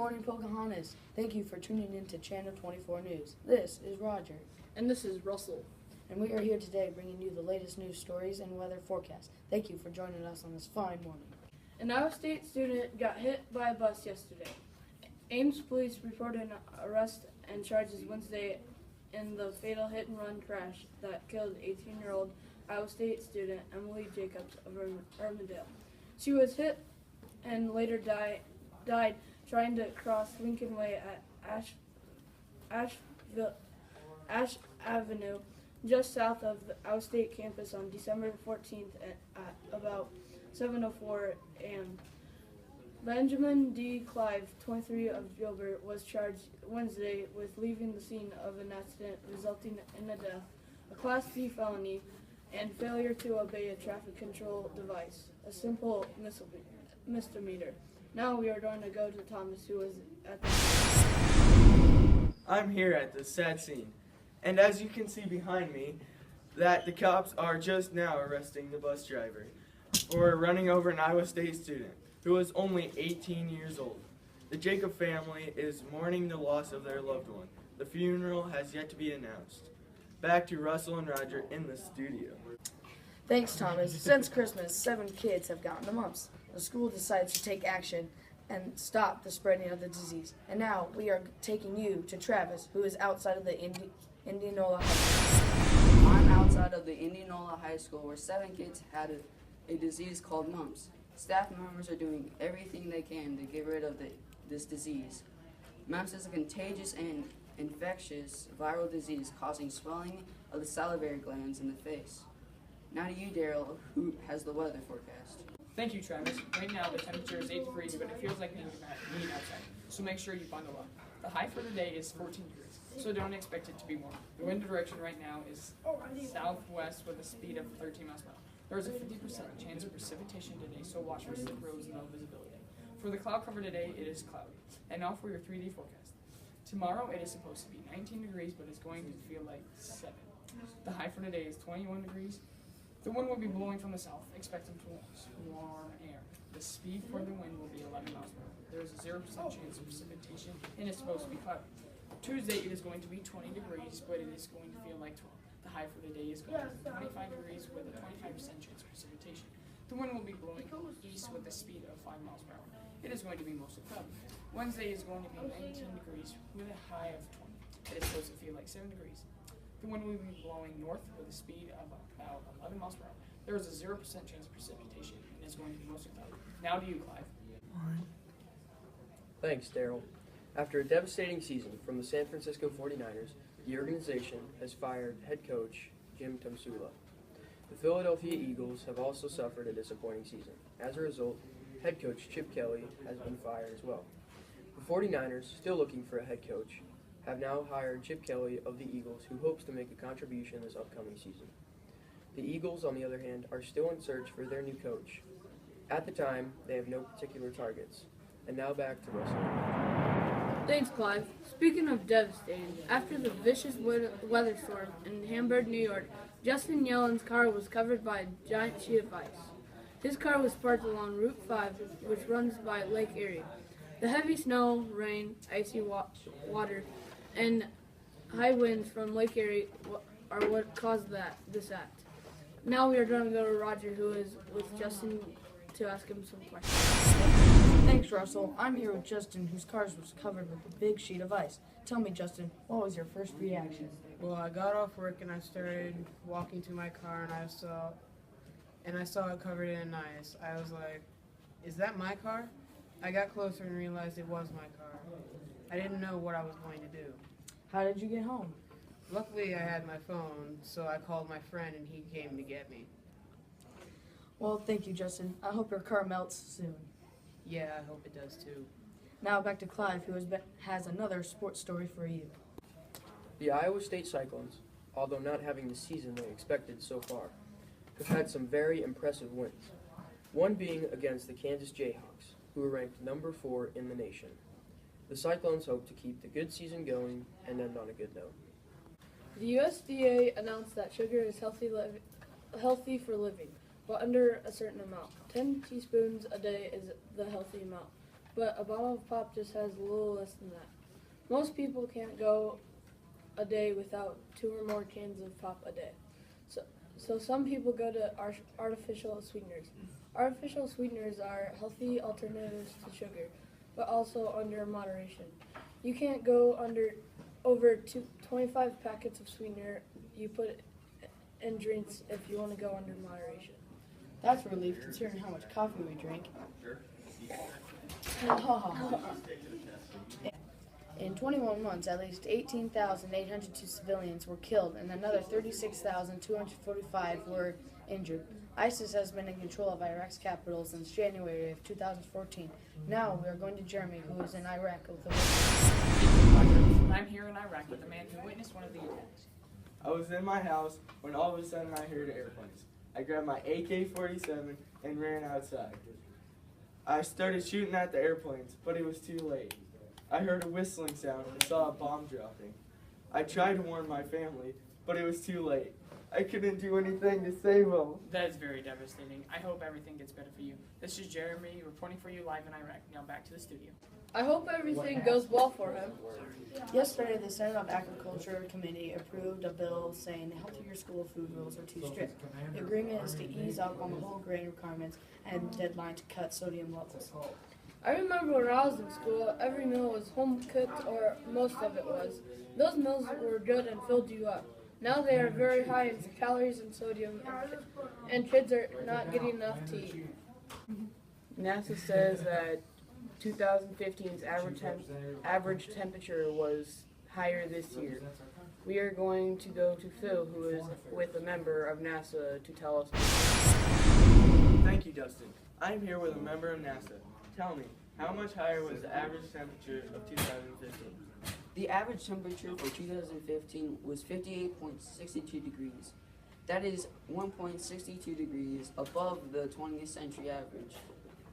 morning, Pocahontas. Thank you for tuning in to Channel 24 News. This is Roger. And this is Russell. And we are here today bringing you the latest news stories and weather forecasts. Thank you for joining us on this fine morning. An Iowa State student got hit by a bus yesterday. Ames police reported an arrest and charges Wednesday in the fatal hit-and-run crash that killed 18-year-old Iowa State student Emily Jacobs of Armadale. She was hit and later died trying to cross Lincoln Way at Ash Avenue, just south of the Iowa State campus on December 14th at about 7:04 a.m. Benjamin D. Clive, 23 of Gilbert, was charged Wednesday with leaving the scene of an accident resulting in a death, a Class D felony, and failure to obey a traffic control device, a simple misdemeanor. Now we are going to go to Thomas, who was at the I'm here at the sad scene, and as you can see behind me, that the cops are just now arresting the bus driver for running over an Iowa State student who was only 18 years old. The Jacob family is mourning the loss of their loved one. The funeral has yet to be announced. Back to Russell and Roger in the studio. Thanks, Thomas. Since Christmas, 7 kids have gotten the mumps. The school decides to take action and stop the spreading of the disease. And now we are taking you to Travis, who is outside of the Indianola High School. I'm outside of the Indianola High School where 7 kids had a disease called mumps. Staff members are doing everything they can to get rid of this disease. Mumps is a contagious and infectious viral disease causing swelling of the salivary glands in the face. Now to you, Daryl, who has the weather forecast. Thank you, Travis. Right now the temperature is 8 degrees, but it feels like being outside, so make sure you bundle up. The high for today is 14 degrees, so don't expect it to be warm. The wind direction right now is southwest with a speed of 13 miles per hour. There is a 50% chance of precipitation today, so watch for slip roads and low visibility. For the cloud cover today, it is cloudy. And now for your 3-day forecast. Tomorrow it is supposed to be 19 degrees, but it's going to feel like 7. The high for today is 21 degrees. The wind will be blowing from the south, expecting warm air. The speed for the wind will be 11 miles per hour. There is a 0% chance of precipitation, and it's supposed to be cloudy. Tuesday it is going to be 20 degrees, but it is going to feel like 12. The high for the day is going to be 25 degrees with a 25% chance of precipitation. The wind will be blowing east with a speed of 5 miles per hour. It is going to be mostly cloudy. Wednesday is going to be 19 degrees with a high of 20. It is supposed to feel like 7 degrees. The wind will be blowing north with a speed of about 11 miles per hour. There is a 0% chance of precipitation, and it's going to be mostly cloudy. Now to you, Clive. Thanks, Daryl. After a devastating season from the San Francisco 49ers, the organization has fired head coach Jim Tomsula. The Philadelphia Eagles have also suffered a disappointing season. As a result, head coach Chip Kelly has been fired as well. The 49ers, still looking for a head coach, have now hired Chip Kelly of the Eagles, who hopes to make a contribution this upcoming season. The Eagles, on the other hand, are still in search for their new coach. At the time, they have no particular targets. And now back to Russell. Thanks, Clive. Speaking of devastating, after the vicious weather storm in Hamburg, New York, Justin Yellen's car was covered by a giant sheet of ice. His car was parked along Route 5, which runs by Lake Erie. The heavy snow, rain, icy water, and high winds from Lake Erie are what caused this act. Now we are going to go to Roger, who is with Justin, to ask him some questions. Thanks, Russell. I'm here with Justin, whose car was covered with a big sheet of ice. Tell me, Justin, what was your first reaction? Well, I got off work and I started walking to my car and I saw it covered in ice. I was like, is that my car? I got closer and realized it was my car. I didn't know what I was going to do. How did you get home? Luckily, I had my phone, so I called my friend and he came to get me. Well, thank you, Justin. I hope your car melts soon. Yeah, I hope it does too. Now back to Clive, who has another sports story for you. The Iowa State Cyclones, although not having the season they expected so far, have had some very impressive wins. One being against the Kansas Jayhawks, who are ranked number 4 in the nation. The Cyclones hope to keep the good season going and end on a good note. The USDA announced that sugar is healthy for living, but under a certain amount. 10 teaspoons a day is the healthy amount. but a bottle of pop just has a little less than that. Most people can't go a day without 2 or more cans of pop a day. So some people go to artificial sweeteners. Artificial sweeteners are healthy alternatives to sugar, but also under moderation. You can't go over 25 packets of sweetener you put in drinks if you want to go under moderation. That's a relief considering how much coffee we drink. In 21 months, at least 18,802 civilians were killed and another 36,245 were injured. ISIS has been in control of Iraq's capital since January of 2014. Now we are going to Jeremy, who is in Iraq with the I'm here in Iraq with a man who witnessed one of the attacks. I was in my house when all of a sudden I heard airplanes. I grabbed my AK-47 and ran outside. I started shooting at the airplanes, but it was too late. I heard a whistling sound and saw a bomb dropping. I tried to warn my family, but it was too late. I couldn't do anything to save them. That is very devastating. I hope everything gets better for you. This is Jeremy reporting for you live in Iraq. Now back to the studio. I hope everything goes well for him. Yesterday, the Senate of Agriculture Committee approved a bill saying the healthier school food rules are too strict. The agreement is to ease up on the whole grain requirements and deadline to cut sodium levels. I remember when I was in school, every meal was home cooked, or most of it was. Those meals were good and filled you up. Now they are very high in calories and sodium, and kids are not getting enough to eat. NASA says that 2015's average temperature was higher this year. We are going to go to Phil, who is with a member of NASA, to tell us. Thank you, Dustin. I'm here with a member of NASA. Tell me, how much higher was the average temperature of 2015? The average temperature for 2015 was 58.62 degrees. That is 1.62 degrees above the 20th century average.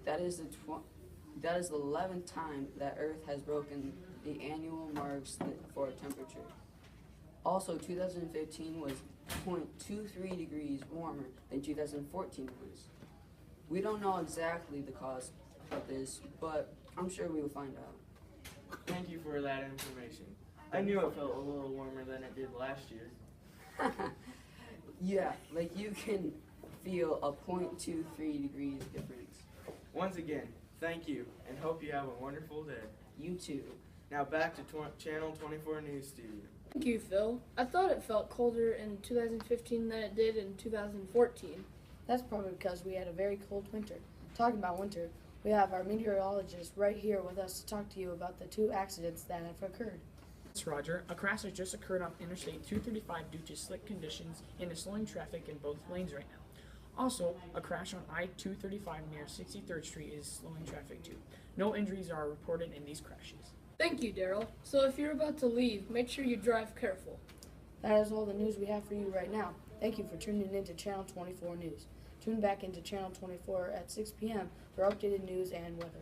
That is the 11th time that Earth has broken the annual marks for temperature. Also, 2015 was 0.23 degrees warmer than 2014 was. We don't know exactly the cause of this, but I'm sure we will find out. Thank you for that information. I knew it felt a little warmer than it did last year. Yeah, like you can feel a 0.23 degrees difference. Once again, thank you, and hope you have a wonderful day. You too. Now back to Channel 24 News Studio. Thank you, Phil. I thought it felt colder in 2015 than it did in 2014. That's probably because we had a very cold winter. Talking about winter, we have our meteorologist right here with us to talk to you about the 2 accidents that have occurred. It's Roger. A crash has just occurred on Interstate 235 due to slick conditions and is slowing traffic in both lanes right now. Also, a crash on I-235 near 63rd Street is slowing traffic too. No injuries are reported in these crashes. Thank you, Daryl. So if you're about to leave, make sure you drive careful. That is all the news we have for you right now. Thank you for tuning in to Channel 24 News. Tune back into Channel 24 at 6 p.m. for updated news and weather.